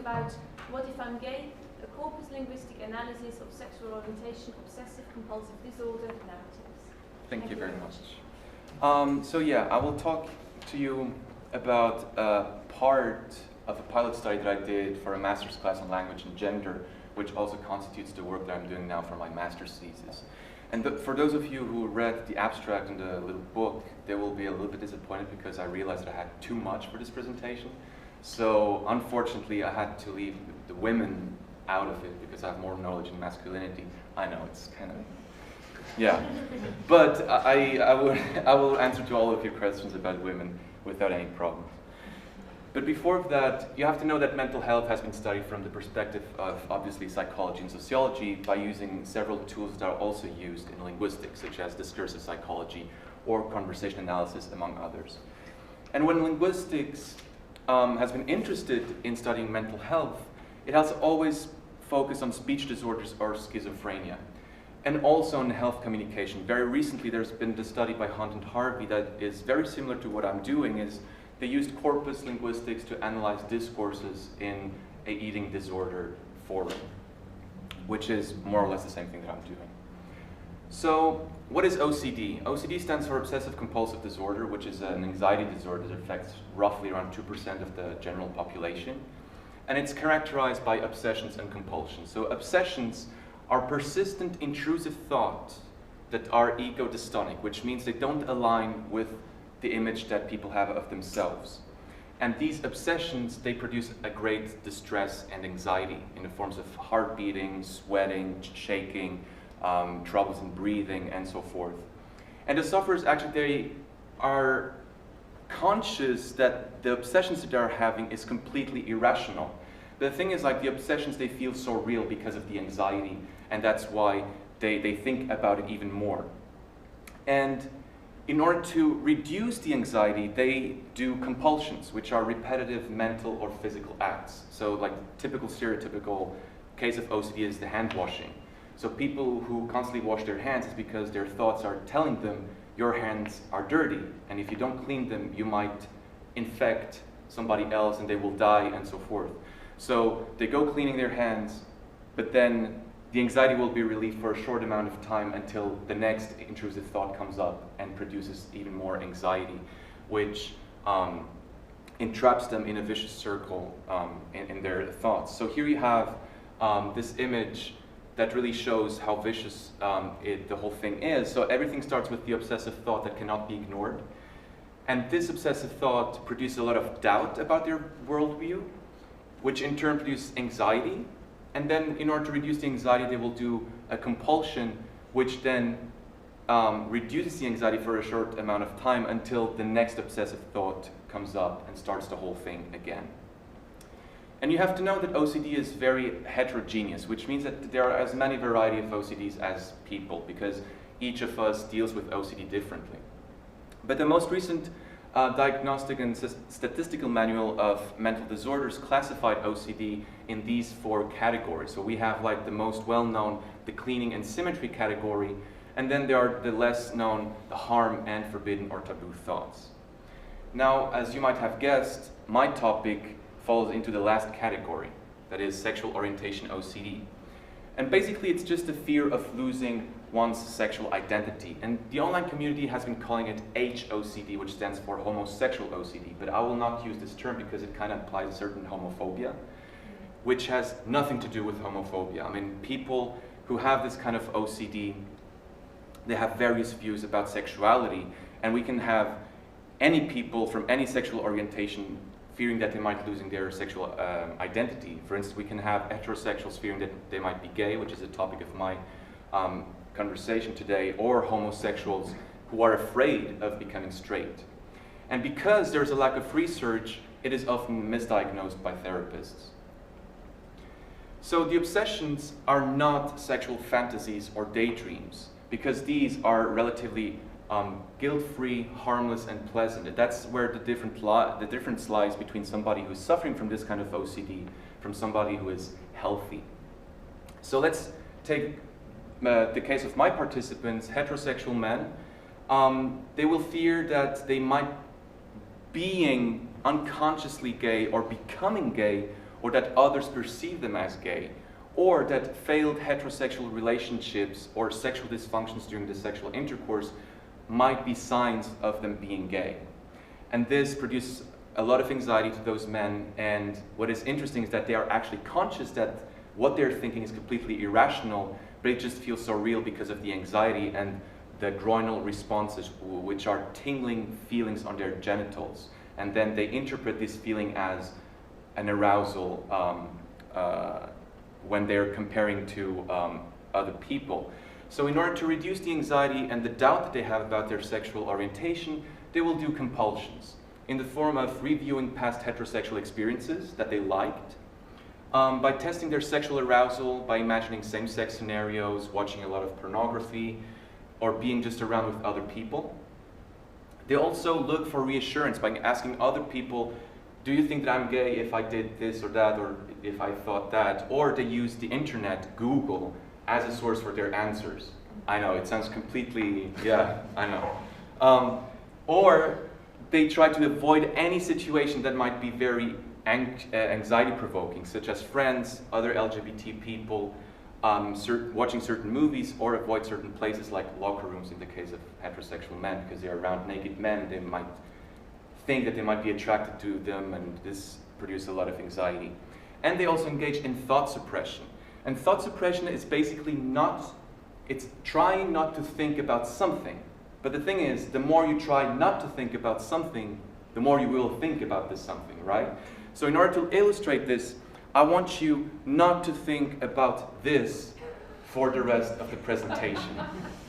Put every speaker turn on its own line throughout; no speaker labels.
about What If I'm Gay? A Corpus linguistic analysis of sexual orientation, obsessive-compulsive disorder narratives.
Thank you very much. So yeah, I will talk to you about a part of a pilot study that I did for a master's class on language and gender, which also constitutes the work that I'm doing now for my master's thesis. And for those of you who read the abstract in the little book, they will be a little bit disappointed because I realized that I had too much for this presentation. So unfortunately, I had to leave the women out of it because I have more knowledge in masculinity. I know, it's kind of, yeah. But I will answer to all of your questions about women without any problems. But before that, you have to know that mental health has been studied from the perspective of, obviously, psychology and sociology by using several tools that are also used in linguistics, such as discursive psychology or conversation analysis, among others. And when linguistics has been interested in studying mental health, it has always focused on speech disorders or schizophrenia, and also on health communication. Very recently, there's been the study by Hunt and Harvey that is very similar to what I'm doing. Is they used corpus linguistics to analyze discourses in a eating disorder forum, which is more or less the same thing that I'm doing. So what is OCD? OCD stands for Obsessive-Compulsive disorder, which is an anxiety disorder that affects roughly around 2% of the general population. And it's characterized by obsessions and compulsions. So obsessions are persistent, intrusive thoughts that are ego-dystonic, which means they don't align with the image that people have of themselves. And these obsessions, they produce a great distress and anxiety in the forms of heart beating, sweating, shaking, troubles in breathing, and so forth. And the sufferers, actually, they are conscious that the obsessions that they're having is completely irrational. But the thing is, like, the obsessions, they feel so real because of the anxiety, and that's why they think about it even more. And in order to reduce the anxiety, they do compulsions, which are repetitive mental or physical acts. So like typical stereotypical case of OCD is the hand washing. So people who constantly wash their hands is because their thoughts are telling them your hands are dirty, and if you don't clean them, you might infect somebody else and they will die, and so forth. So they go cleaning their hands, but then the anxiety will be relieved for a short amount of time until the next intrusive thought comes up and produces even more anxiety, which entraps them in a vicious circle in their thoughts. So here you have this image that really shows how vicious the whole thing is. So everything starts with the obsessive thought that cannot be ignored. And this obsessive thought produces a lot of doubt about their worldview, which in turn produces anxiety. And then in order to reduce the anxiety, they will do a compulsion, which then reduces the anxiety for a short amount of time until the next obsessive thought comes up and starts the whole thing again. And you have to know that OCD is very heterogeneous, which means that there are as many variety of OCDs as people, because each of us deals with OCD differently. But the most recent Diagnostic and Statistical Manual of Mental Disorders classified OCD in these 4 categories. So we have like the most well-known, the cleaning and symmetry category, and then there are the less known, the harm and forbidden or taboo thoughts. Now, as you might have guessed, my topic falls into the last category, that is sexual orientation OCD. And basically it's just the fear of losing one's sexual identity. And the online community has been calling it HOCD, which stands for Homosexual OCD, but I will not use this term because it kind of implies a certain homophobia, which has nothing to do with homophobia. I mean, people who have this kind of OCD, they have various views about sexuality, and we can have any people from any sexual orientation fearing that they might be losing their sexual identity. For instance, we can have heterosexuals fearing that they might be gay, which is a topic of my conversation today, or homosexuals who are afraid of becoming straight. And because there's a lack of research, it is often misdiagnosed by therapists. So the obsessions are not sexual fantasies or daydreams, because these are relatively guilt-free, harmless, and pleasant. And that's where the difference lies between somebody who's suffering from this kind of OCD from somebody who is healthy. So let's take the case of my participants, heterosexual men. They will fear that they might being unconsciously gay or becoming gay or that others perceive them as gay, or that failed heterosexual relationships or sexual dysfunctions during the sexual intercourse might be signs of them being gay. And this produces a lot of anxiety to those men, and what is interesting is that they are actually conscious that what they're thinking is completely irrational, but it just feels so real because of the anxiety and the groinal responses, which are tingling feelings on their genitals. And then they interpret this feeling as an arousal when they're comparing to other people. So in order to reduce the anxiety and the doubt that they have about their sexual orientation, they will do compulsions in the form of reviewing past heterosexual experiences that they liked, by testing their sexual arousal, by imagining same-sex scenarios, watching a lot of pornography, or being just around with other people. They also look for reassurance by asking other people, do you think that I'm gay if I did this or that, or if I thought that? Or they use the internet, Google, as a source for their answers. I know, it sounds completely, yeah, I know. Or they try to avoid any situation that might be very anxiety-provoking, such as friends, other LGBT people, watching certain movies, or avoid certain places like locker rooms in the case of heterosexual men, because they're around naked men, they might think that they might be attracted to them, and this produces a lot of anxiety. And they also engage in thought suppression. And thought suppression is basically it's trying not to think about something. But the thing is, the more you try not to think about something, the more you will think about this something, right? So in order to illustrate this, I want you not to think about this for the rest of the presentation,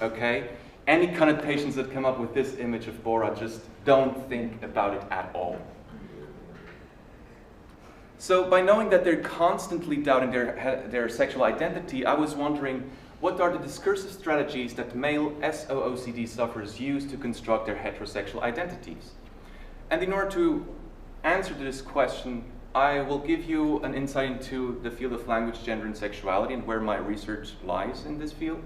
okay? Any connotations that come up with this image of Bora, just don't think about it at all. So by knowing that they're constantly doubting their sexual identity, I was wondering, what are the discursive strategies that male SO-OCD sufferers use to construct their heterosexual identities? And in order to answer to this question, I will give you an insight into the field of language, gender, and sexuality, and where my research lies in this field.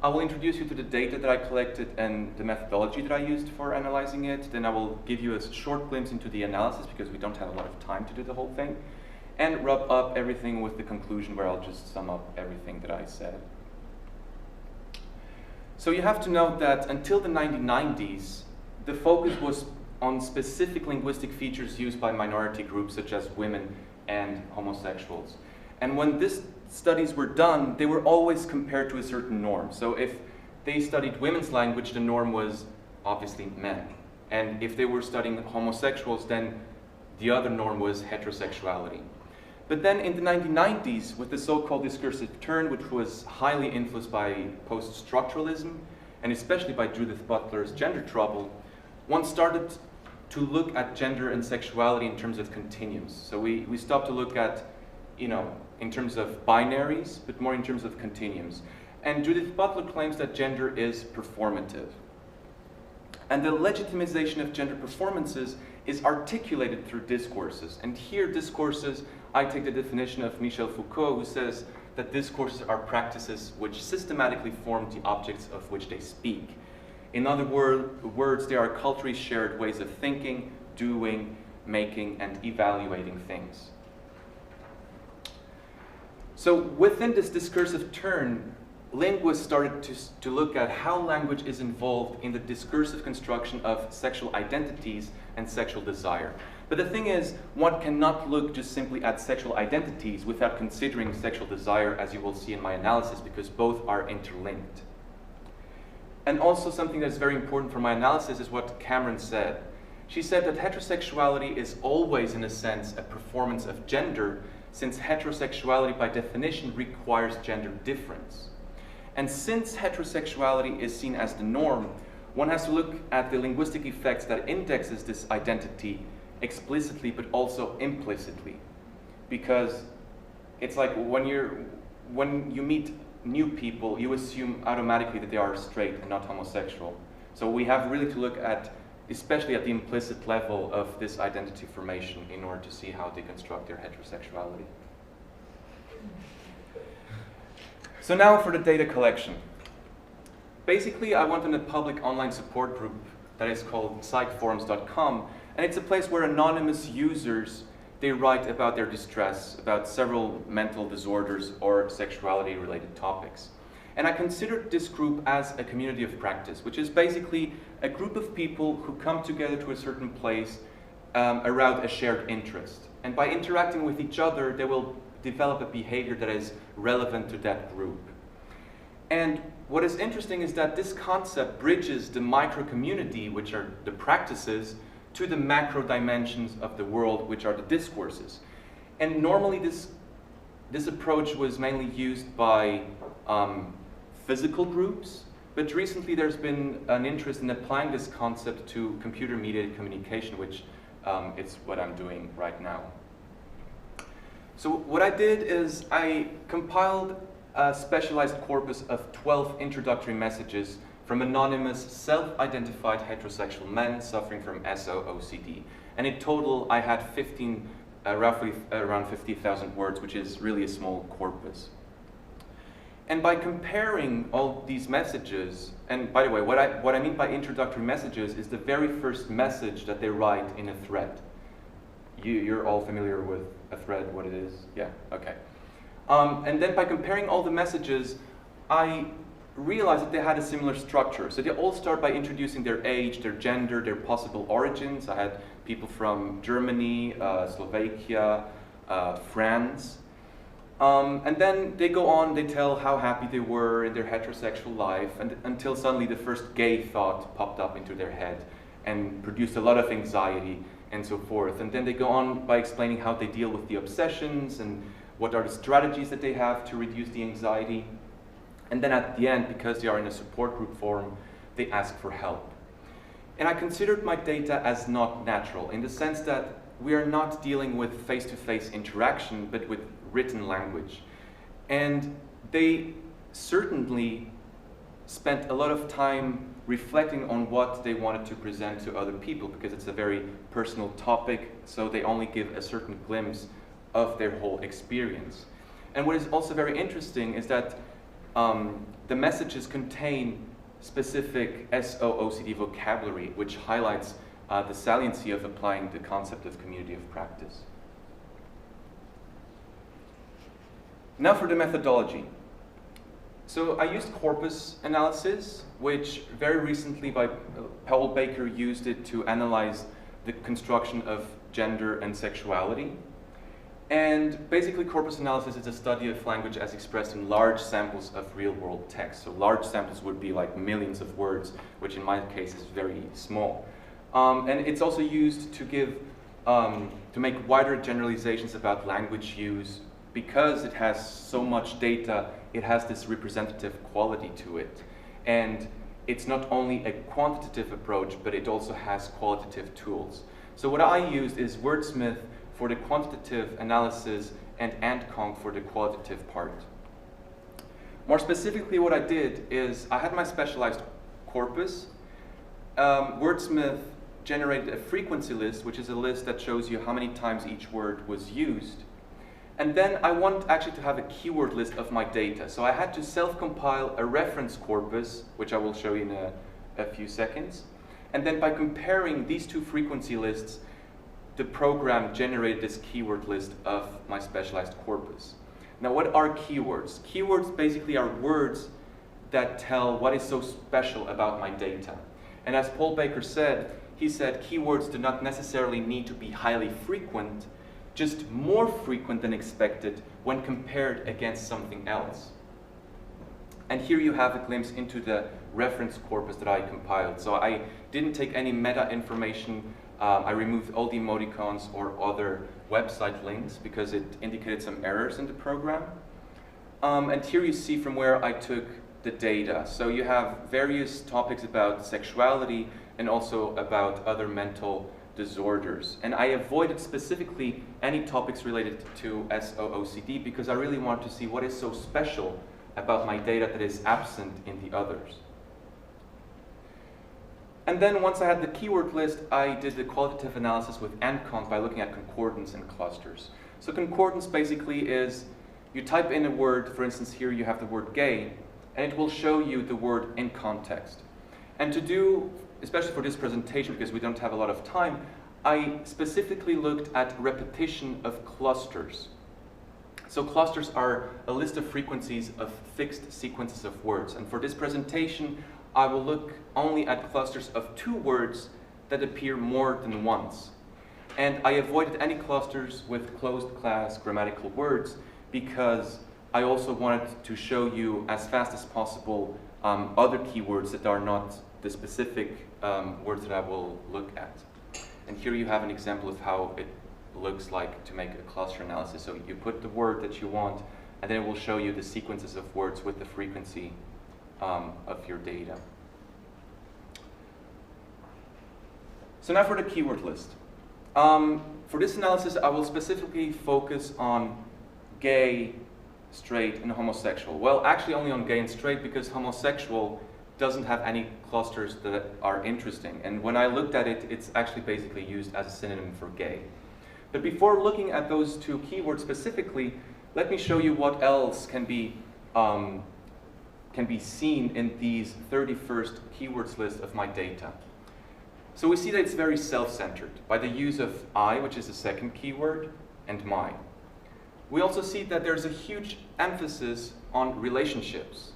I will introduce you to the data that I collected and the methodology that I used for analyzing it. Then I will give you a short glimpse into the analysis, because we don't have a lot of time to do the whole thing, and wrap up everything with the conclusion, where I'll just sum up everything that I said. So you have to note that until the 1990s, the focus was on specific linguistic features used by minority groups such as women and homosexuals. And when these studies were done, they were always compared to a certain norm. So if they studied women's language, the norm was obviously men. And if they were studying homosexuals, then the other norm was heterosexuality. But then in the 1990s, with the so-called discursive turn, which was highly influenced by post-structuralism, and especially by Judith Butler's gender trouble, one started to look at gender and sexuality in terms of continuums. So we stopped to look at, in terms of binaries, but more in terms of continuums. And Judith Butler claims that gender is performative. And the legitimization of gender performances is articulated through discourses. And here, discourses, I take the definition of Michel Foucault, who says that discourses are practices which systematically form the objects of which they speak. In other words, they are culturally shared ways of thinking, doing, making, and evaluating things. So within this discursive turn, linguists started to look at how language is involved in the discursive construction of sexual identities and sexual desire. But the thing is, one cannot look just simply at sexual identities without considering sexual desire, as you will see in my analysis, because both are interlinked. And also something that's very important for my analysis is what Cameron said. She said that heterosexuality is always, in a sense, a performance of gender, since heterosexuality by definition requires gender difference. And since heterosexuality is seen as the norm, one has to look at the linguistic effects that indexes this identity explicitly but also implicitly. Because it's like when you meet new people, you assume automatically that they are straight and not homosexual. So we have really to look at, especially at the implicit level of this identity formation, in order to see how they construct their heterosexuality. So now for the data collection. Basically, I went on a public online support group that is called psychforums.com, and it's a place where anonymous users they write about their distress, about several mental disorders or sexuality-related topics. And I considered this group as a community of practice, which is basically a group of people who come together to a certain place around a shared interest. And by interacting with each other, they will develop a behavior that is relevant to that group. And what is interesting is that this concept bridges the micro-community, which are the practices, to the macro dimensions of the world, which are the discourses. And normally this approach was mainly used by physical groups, but recently there's been an interest in applying this concept to computer-mediated communication, which is what I'm doing right now. So what I did is I compiled a specialized corpus of 12 introductory messages from anonymous, self-identified heterosexual men suffering from SO-OCD. And in total, I had roughly around 50,000 words, which is really a small corpus. And by comparing all these messages, and by the way, what I mean by introductory messages is the very first message that they write in a thread. You're all familiar with a thread, what it is? Yeah, okay. And then by comparing all the messages, I realized that they had a similar structure. So they all start by introducing their age, their gender, their possible origins. I had people from Germany, Slovakia, France. And then they go on, they tell how happy they were in their heterosexual life, and until suddenly the first gay thought popped up into their head and produced a lot of anxiety and so forth. And then they go on by explaining how they deal with the obsessions and what are the strategies that they have to reduce the anxiety. And then at the end, because they are in a support group form, they ask for help. And I considered my data as not natural, in the sense that we are not dealing with face-to-face interaction, but with written language. And they certainly spent a lot of time reflecting on what they wanted to present to other people, because it's a very personal topic, so they only give a certain glimpse of their whole experience. And what is also very interesting is that the messages contain specific SO-OCD vocabulary, which highlights the saliency of applying the concept of community of practice. Now for the methodology. So I used corpus analysis, which very recently by Paul Baker used it to analyze the construction of gender and sexuality. And basically corpus analysis is a study of language as expressed in large samples of real-world text. So large samples would be like millions of words, which in my case is very small. And it's also used to give, to make wider generalizations about language use. Because it has so much data, it has this representative quality to it. And it's not only a quantitative approach, but it also has qualitative tools. So what I used is Wordsmith for the quantitative analysis and AntConc for the qualitative part. More specifically, what I did is I had my specialized corpus. Wordsmith generated a frequency list, which is a list that shows you how many times each word was used. And then I want actually to have a keyword list of my data. So I had to self-compile a reference corpus, which I will show you in a few seconds. And then by comparing these two frequency lists, the program generated this keyword list of my specialized corpus. Now, what are keywords? Keywords basically are words that tell what is so special about my data. And as Paul Baker said, he said keywords do not necessarily need to be highly frequent, just more frequent than expected when compared against something else. And here you have a glimpse into the reference corpus that I compiled. So I didn't take any meta information. I removed all the emoticons or other website links because it indicated some errors in the program. And here you see from where I took the data. So you have various topics about sexuality and also about other mental disorders. And I avoided specifically any topics related to SO-OCD because I really wanted to see what is so special about my data that is absent in the others. And then once I had the keyword list, I did the qualitative analysis with AntConc by looking at concordance and clusters. So concordance basically is you type in a word, for instance here you have the word gay, and it will show you the word in context. And to do, especially for this presentation because we don't have a lot of time, I specifically looked at repetition of clusters. So clusters are a list of frequencies of fixed sequences of words. And for this presentation, I will look only at clusters of 2 words that appear more than once. And I avoided any clusters with closed class grammatical words because I also wanted to show you as fast as possible other keywords that are not the specific words that I will look at. And here you have an example of how it looks like to make a cluster analysis. So you put the word that you want, and then it will show you the sequences of words with the frequency of your data. So now for the keyword list. For this analysis, I will specifically focus on gay, straight, and homosexual. Well, actually only on gay and straight, because homosexual doesn't have any clusters that are interesting. And when I looked at it, it's actually basically used as a synonym for gay. But before looking at those 2 keywords specifically, let me show you what else can be seen in these 31st keywords list of my data. So we see that it's very self-centered by the use of I, which is the second keyword, and my. We also see that there's a huge emphasis on relationships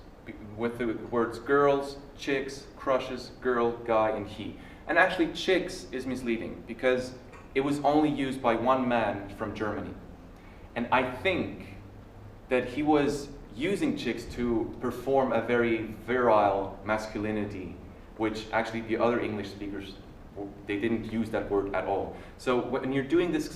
with the words girls, chicks, crushes, girl, guy, and he. And actually chicks is misleading because it was only used by one man from Germany. And I think that he was using chicks to perform a very virile masculinity, which actually the other English speakers, they didn't use that word at all. So when you're doing this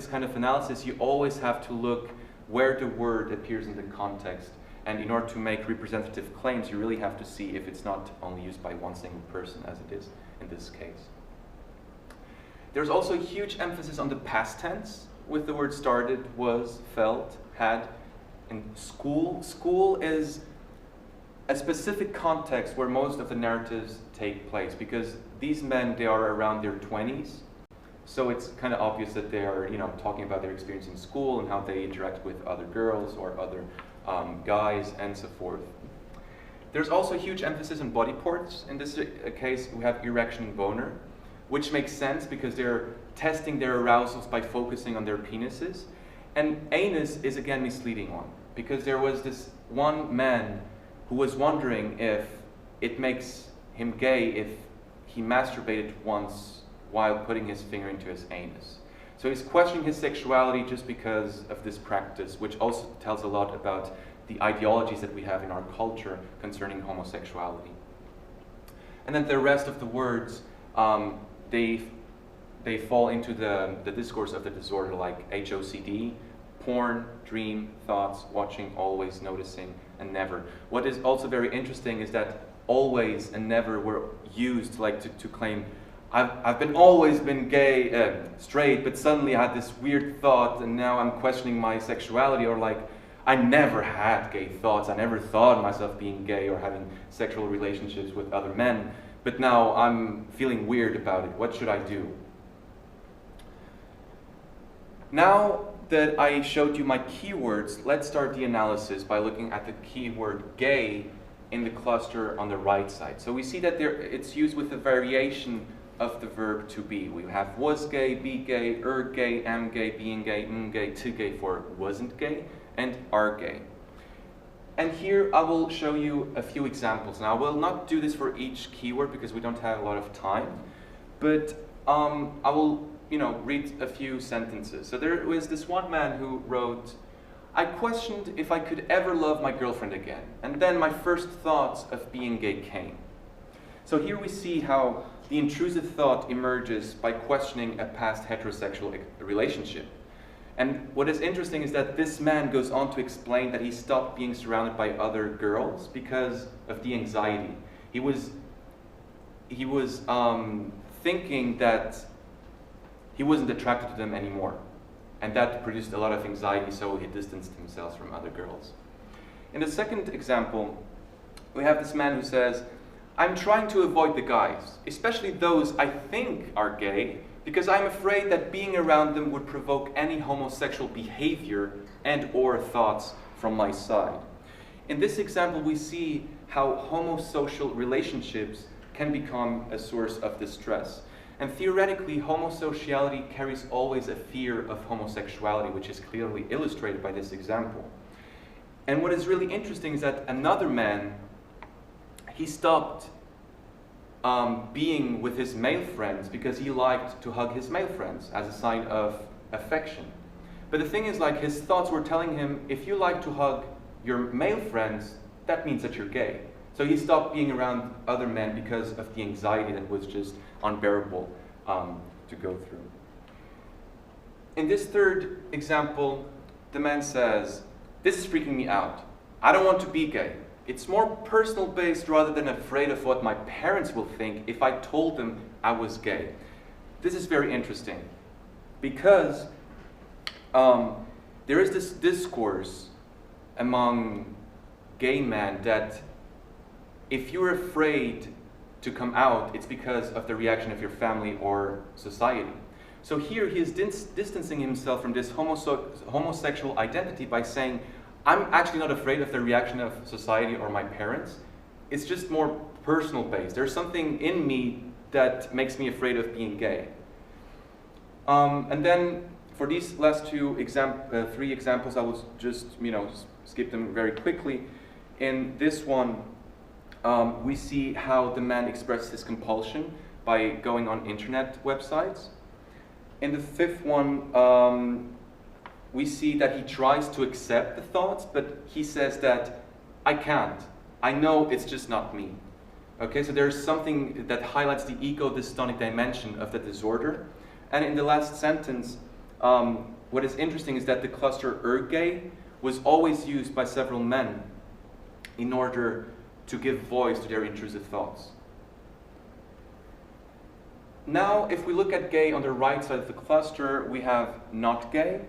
kind of analysis, you always have to look where the word appears in the context. And in order to make representative claims, you really have to see if it's not only used by one single person, as it is in this case. There's also a huge emphasis on the past tense, with the word started, was, felt, had. In school, school is a specific context where most of the narratives take place, because these men, they are around their 20s, so it's kind of obvious that they are, talking about their experience in school and how they interact with other girls or other guys and so forth. There's also a huge emphasis on body parts. In this case, we have erection and boner, which makes sense because they're testing their arousals by focusing on their penises. And anus is again misleading one, because there was this one man who was wondering if it makes him gay if he masturbated once while putting his finger into his anus. So he's questioning his sexuality just because of this practice, which also tells a lot about the ideologies that we have in our culture concerning homosexuality. And then the rest of the words, they fall into the discourse of the disorder, like HOCD, porn, dream, thoughts, watching, always, noticing, and never. What is also very interesting is that always and never were used to claim, I've always been gay, straight, but suddenly I had this weird thought and now I'm questioning my sexuality, or like, I never had gay thoughts, I never thought of myself being gay or having sexual relationships with other men, but now I'm feeling weird about it. What should I do? Now that I showed you my keywords, let's start the analysis by looking at the keyword gay in the cluster on the right side. So we see that it's used with a variation of the verb to be. We have was gay, be gay, gay, am gay, being gay, gay, to gay for wasn't gay, and are gay. And here I will show you a few examples. Now I will not do this for each keyword because we don't have a lot of time, but I will read a few sentences. So there was this one man who wrote, I questioned if I could ever love my girlfriend again, and then my first thoughts of being gay came. So here we see how the intrusive thought emerges by questioning a past heterosexual relationship. And what is interesting is that this man goes on to explain that he stopped being surrounded by other girls because of the anxiety. He was thinking that he wasn't attracted to them anymore. And that produced a lot of anxiety, so he distanced himself from other girls. In the second example, we have this man who says, I'm trying to avoid the guys, especially those I think are gay, because I'm afraid that being around them would provoke any homosexual behavior and or thoughts from my side. In this example, we see how homosocial relationships can become a source of distress. And theoretically, homosociality carries always a fear of homosexuality, which is clearly illustrated by this example. And what is really interesting is that another man, he stopped being with his male friends because he liked to hug his male friends as a sign of affection. But the thing is, like, his thoughts were telling him, if you like to hug your male friends, that means that you're gay. So he stopped being around other men because of the anxiety that was just unbearable to go through. In this third example, the man says, this is freaking me out. I don't want to be gay. It's more personal based rather than afraid of what my parents will think if I told them I was gay. This is very interesting because there is this discourse among gay men that if you're afraid to come out, it's because of the reaction of your family or society. So here he is distancing himself from this homosexual identity by saying, I'm actually not afraid of the reaction of society or my parents. It's just more personal based. There's something in me that makes me afraid of being gay. And then for these last three examples, I will just skip them very quickly. In this one, we see how the man expresses his compulsion by going on internet websites. In the fifth one, we see that he tries to accept the thoughts, but he says that, I can't. I know it's just not me. Okay, so there's something that highlights the ego-dystonic dimension of the disorder. And in the last sentence, what is interesting is that the cluster ergay was always used by several men in order to give voice to their intrusive thoughts. Now, if we look at gay on the right side of the cluster, we have not gay.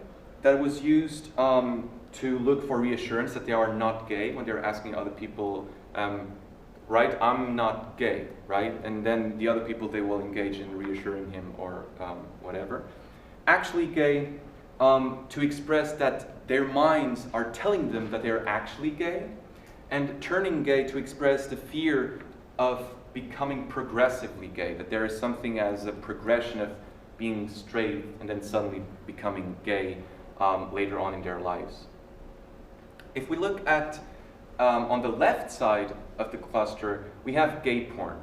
That was used to look for reassurance that they are not gay when they're asking other people, right, I'm not gay, right? And then the other people, they will engage in reassuring him or whatever. Actually gay, to express that their minds are telling them that they're actually gay, and turning gay to express the fear of becoming progressively gay, that there is something as a progression of being straight and then suddenly becoming gay later on in their lives. If we look at, on the left side of the cluster, we have gay porn.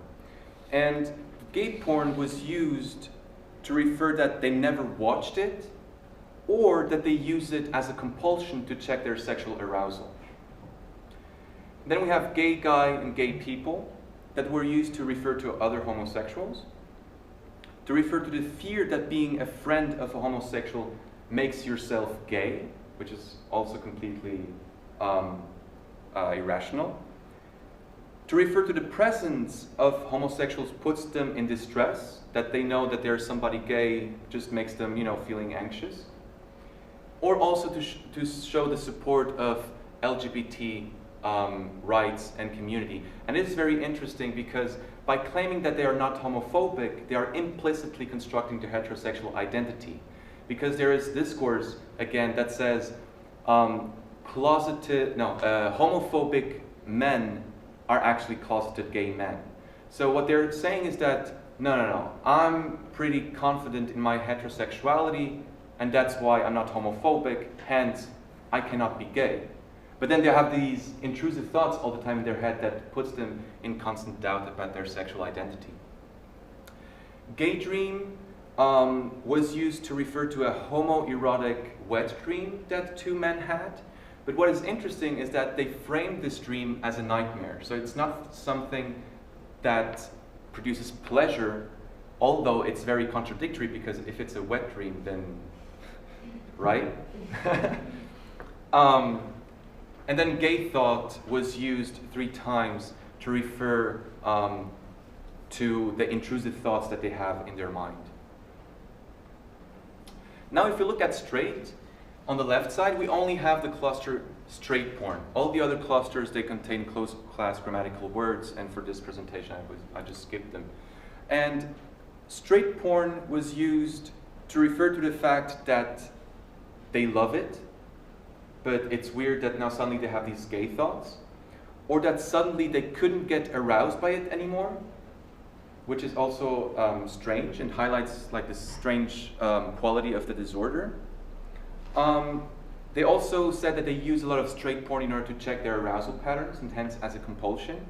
And gay porn was used to refer that they never watched it, or that they use it as a compulsion to check their sexual arousal. Then we have gay guy and gay people that were used to refer to other homosexuals, to refer to the fear that being a friend of a homosexual makes yourself gay, which is also completely irrational, to refer to the presence of homosexuals puts them in distress, that they know that there's somebody gay just makes them, feeling anxious, or also to show the support of LGBT rights and community. And it is very interesting because by claiming that they are not homophobic, they are implicitly constructing their heterosexual identity. Because there is discourse, again, that says homophobic men are actually closeted gay men. So what they're saying is that, no, I'm pretty confident in my heterosexuality, and that's why I'm not homophobic, hence I cannot be gay. But then they have these intrusive thoughts all the time in their head that puts them in constant doubt about their sexual identity. Gay dream was used to refer to a homoerotic wet dream that two men had. But what is interesting is that they framed this dream as a nightmare. So it's not something that produces pleasure, although it's very contradictory, because if it's a wet dream, then, right? And then gay thought was used 3 times to refer to the intrusive thoughts that they have in their mind. Now if you look at straight, on the left side, we only have the cluster straight porn. All the other clusters, they contain closed class grammatical words, and for this presentation I just skipped them. And straight porn was used to refer to the fact that they love it, but it's weird that now suddenly they have these gay thoughts, or that suddenly they couldn't get aroused by it anymore, which is also strange and highlights like this strange quality of the disorder. They also said that they use a lot of straight porn in order to check their arousal patterns, and hence as a compulsion.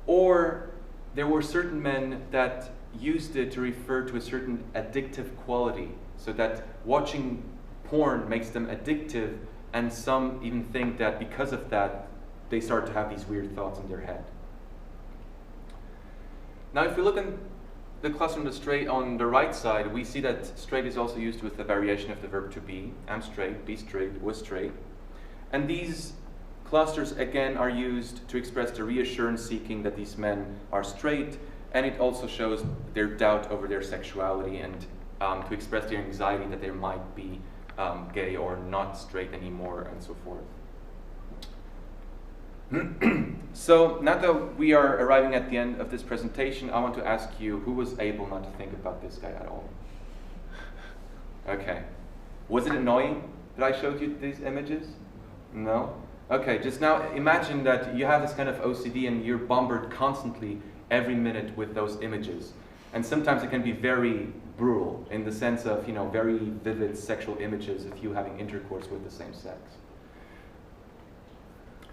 Or there were certain men that used it to refer to a certain addictive quality, so that watching porn makes them addictive, and some even think that because of that, they start to have these weird thoughts in their head. Now, if we look in the cluster on the right side, we see that straight is also used with the variation of the verb to be. Am straight, be straight, was straight. And these clusters, again, are used to express the reassurance seeking that these men are straight, and it also shows their doubt over their sexuality and to express their anxiety that they might be gay or not straight anymore, and so forth. So now that we are arriving at the end of this presentation, I want to ask you, who was able not to think about this guy at all? Okay. Was it annoying that I showed you these images? No? Okay, just now imagine that you have this kind of OCD and you're bombarded constantly every minute with those images. And sometimes it can be very brutal in the sense of, very vivid sexual images of you having intercourse with the same sex.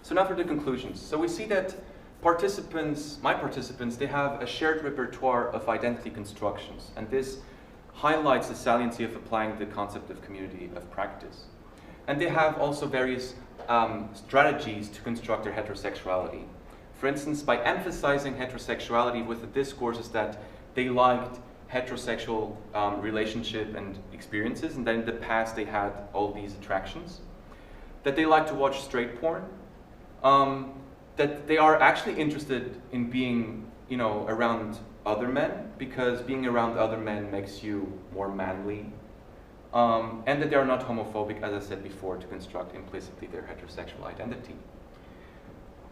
So now for the conclusions. So we see that my participants, they have a shared repertoire of identity constructions, and this highlights the saliency of applying the concept of community of practice. And they have also various strategies to construct their heterosexuality. For instance, by emphasizing heterosexuality with the discourses that they liked heterosexual relationship and experiences, and that in the past they had all these attractions, that they like to watch straight porn, that they are actually interested in being, around other men, because being around other men makes you more manly, and that they are not homophobic, as I said before, to construct implicitly their heterosexual identity.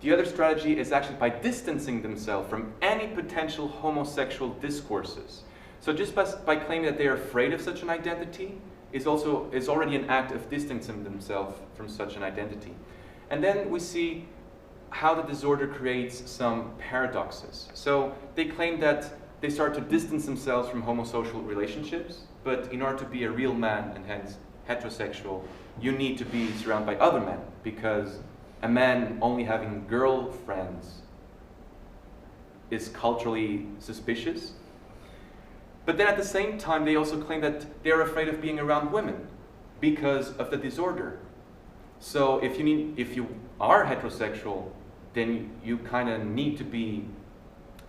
The other strategy is actually by distancing themselves from any potential homosexual discourses. So just by claiming that they are afraid of such an identity is already an act of distancing themselves from such an identity. And then we see how the disorder creates some paradoxes. So they claim that they start to distance themselves from homosocial relationships, but in order to be a real man, and hence heterosexual, you need to be surrounded by other men, because a man only having girlfriends is culturally suspicious. But then at the same time, they also claim that they're afraid of being around women because of the disorder. So if you are heterosexual, then you kind of need to be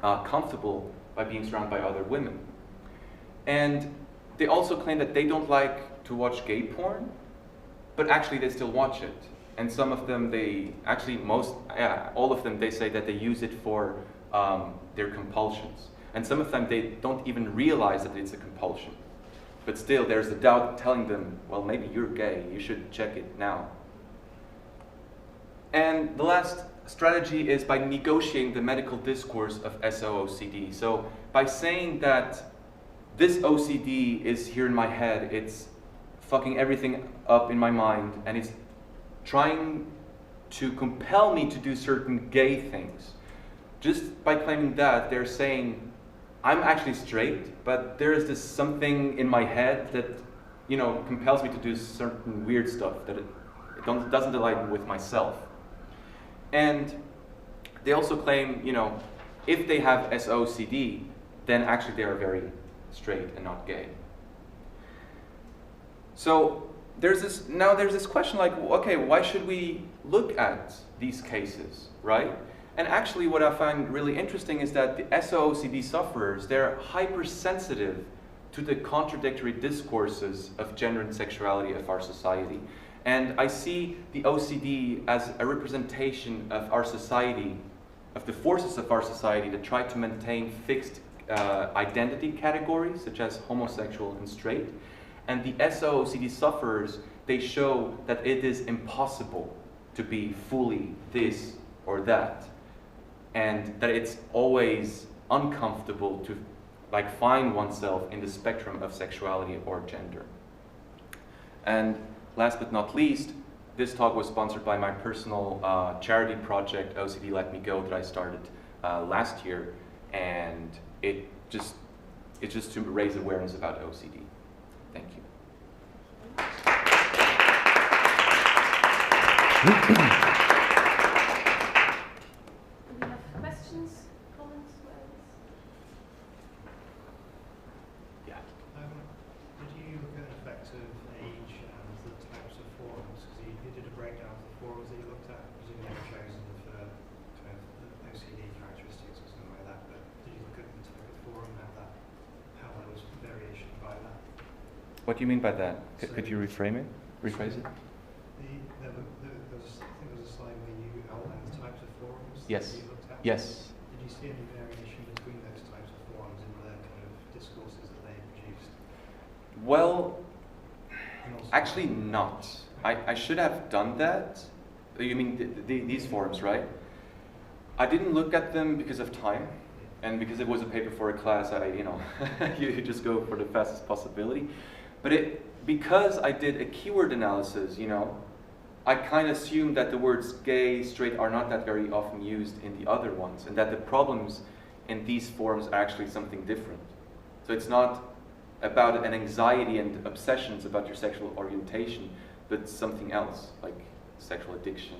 comfortable by being surrounded by other women. And they also claim that they don't like to watch gay porn, but actually they still watch it. And some of them, all of them, they say that they use it for their compulsions. And some of them, they don't even realize that it's a compulsion. But still, there's a doubt telling them, well, maybe you're gay, you should check it now. And the last strategy is by negotiating the medical discourse of SO-OCD. So by saying that this OCD is here in my head, it's fucking everything up in my mind, and it's trying to compel me to do certain gay things. Just by claiming that, they're saying, I'm actually straight, but there is this something in my head that, compels me to do certain weird stuff that it doesn't align with myself. And they also claim, if they have SO-OCD, then actually they are very straight and not gay. So there's this question like, okay, why should we look at these cases, right? And actually what I find really interesting is that the SO-OCD sufferers, they're hypersensitive to the contradictory discourses of gender and sexuality of our society. And I see the OCD as a representation of our society, of the forces of our society that try to maintain fixed identity categories, such as homosexual and straight. And the SO-OCD sufferers, they show that it is impossible to be fully this or that, and that it's always uncomfortable to find oneself in the spectrum of sexuality or gender. And last but not least, this talk was sponsored by my personal charity project, OCD Let Me Go, that I started last year. and it's just to raise awareness about OCD. Thank you.
Do we have questions, comments?
Yeah.
Did you look at the effect of age and the types of forums? Because you did a breakdown of the forums that you looked at. Presumably they were chosen for kind of the OCD characteristics or something like that. But did you look at the type of forum and how there was variation by that?
What do you mean by that? Could you rephrase it?
There was a slide where you outlined the types of forums
Yes.
that you looked at.
Yes.
Did you see any variation between those types of forums in the kind of discourses that they produced?
Well,
And also-
actually not. I should have done that. You mean these forums, right? I didn't look at them because of time, and because it was a paper for a class. You just go for the fastest possibility. But because I did a keyword analysis, I kind of assumed that the words gay, straight are not that very often used in the other ones, and that the problems in these forums are actually something different. So it's not about an anxiety and obsessions about your sexual orientation, but something else, like sexual addiction,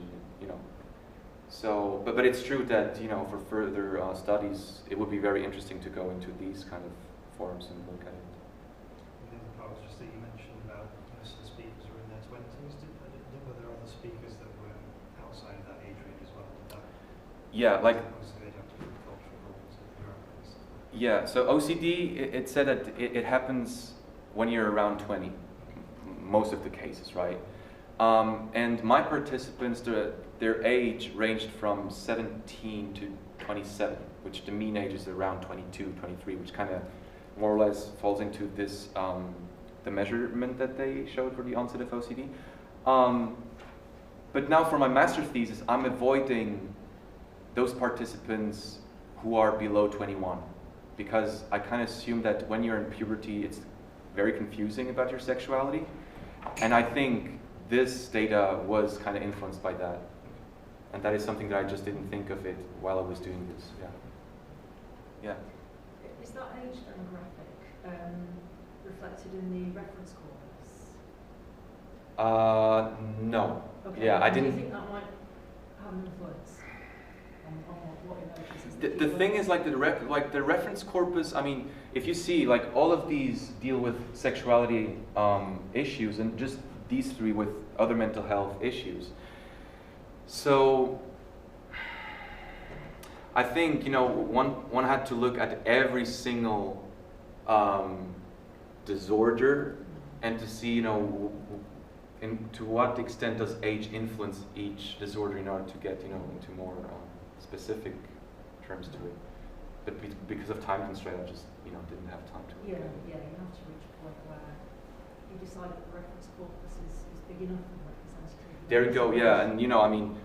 So, but it's true that, for further studies, it would be very interesting to go into these kind of forums and look at it.
The other part was just that you mentioned about most of the speakers were in their 20s. Were there other speakers that were outside of that age range as well?
Yeah, like,
Obviously they'd have different cultural roles and stuff.
yeah, so OCD, it said that it happens when you're around 20, most of the cases, right? And my participants, their age ranged from 17 to 27, which the mean age is around 22, 23, which kind of more or less falls into this, the measurement that they showed for the onset of OCD. But now for my master's thesis, I'm avoiding those participants who are below 21, because I kind of assume that when you're in puberty, it's very confusing about your sexuality. And I think this data was kind of influenced by that. And that is something that I just didn't think of it while I was doing this, yeah.
Is that age demographic reflected in the reference corpus?
No.
Okay.
Yeah, I
Do
didn't.
you think that might have an influence on what emotions?
The thing is, like the reference corpus. I mean, if you see, like all of these deal with sexuality issues, and just these three with other mental health issues. So I think one had to look at every single disorder and to see to what extent does age influence each disorder in order to get into more specific terms to it. But because of time constraint, I just didn't have time to.
Yeah, you have to reach a point where you decide that the reference corpus is big enough and representative.
There you go. Yeah, and I mean,